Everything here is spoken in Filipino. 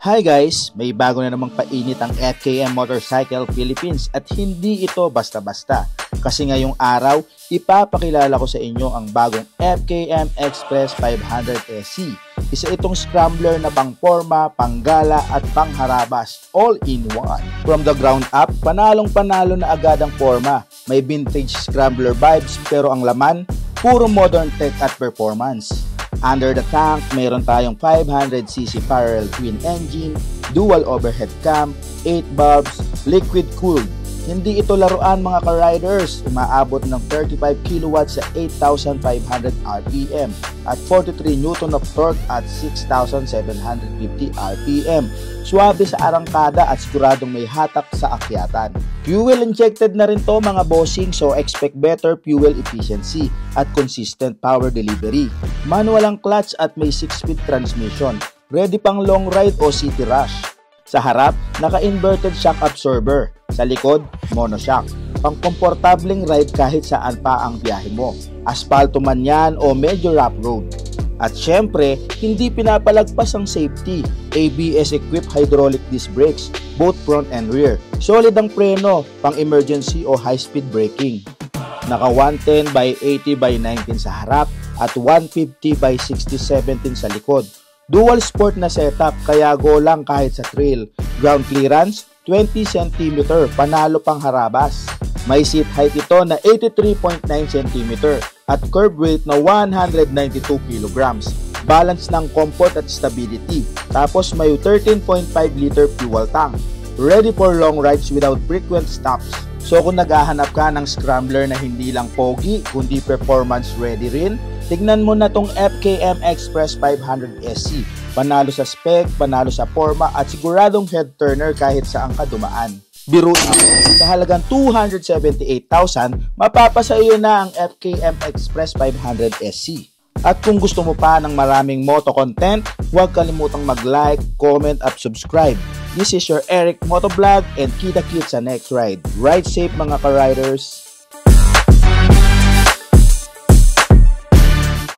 Hi guys! May bago na namang painit ang FKM Motorcycle Philippines at hindi ito basta-basta. Kasi ngayong araw, ipapakilala ko sa inyo ang bagong FKM Express 500 SC. Isa itong scrambler na pang-forma, panggala at pangharabas, all in one. From the ground up, panalong-panalo na agad ang forma. May vintage scrambler vibes pero ang laman, puro modern tech at performance. Under the tank, mayroon tayong 500cc parallel twin engine, dual overhead cam, 8 bulbs, liquid cooled. Hindi ito laruan mga ka-riders, umaabot ng 35 kW sa 8,500 RPM at 43 Newton of torque at 6,750 RPM. Suwabe sa arangkada at siguradong may hatak sa akyatan. Fuel injected na rin to mga bossing, so expect better fuel efficiency at consistent power delivery. Manual ang clutch at may 6-speed transmission. Ready pang long ride o city rush. Sa harap, naka-inverted shock absorber. Sa likod, monoshock. Pang-komportableng ride kahit saan pa ang biyahe mo. Aspalto man yan o medyo rough road. At syempre, hindi pinapalagpas ang safety. ABS-equipped hydraulic disc brakes, both front and rear. Solid ang preno, pang-emergency o high-speed braking. Naka 110 by 80 by 19 sa harap at 150 by 60-17 sa likod. Dual sport na setup kaya go lang kahit sa trail. Ground clearance, 20 cm, panalo pang harabas. May seat height ito na 83.9 cm at curb weight na 192 kg. Balance ng comfort at stability. Tapos may 13.5 liter fuel tank. Ready for long rides without frequent stops. So kung naghahanap ka ng scrambler na hindi lang pogi, kundi performance ready rin, tignan mo na tong FKM Express 500 SC. Panalo sa spec, panalo sa forma at siguradong head turner kahit saan ka dumaan. Biruin mo, sa halagang 278,000, mapapasa iyo na ang FKM Express 500 SC. At kung gusto mo pa ng maraming moto content, huwag kalimutang mag-like, comment at subscribe. This is your Eric Motovlog and kita-kits sa next ride. Ride safe mga ka-riders!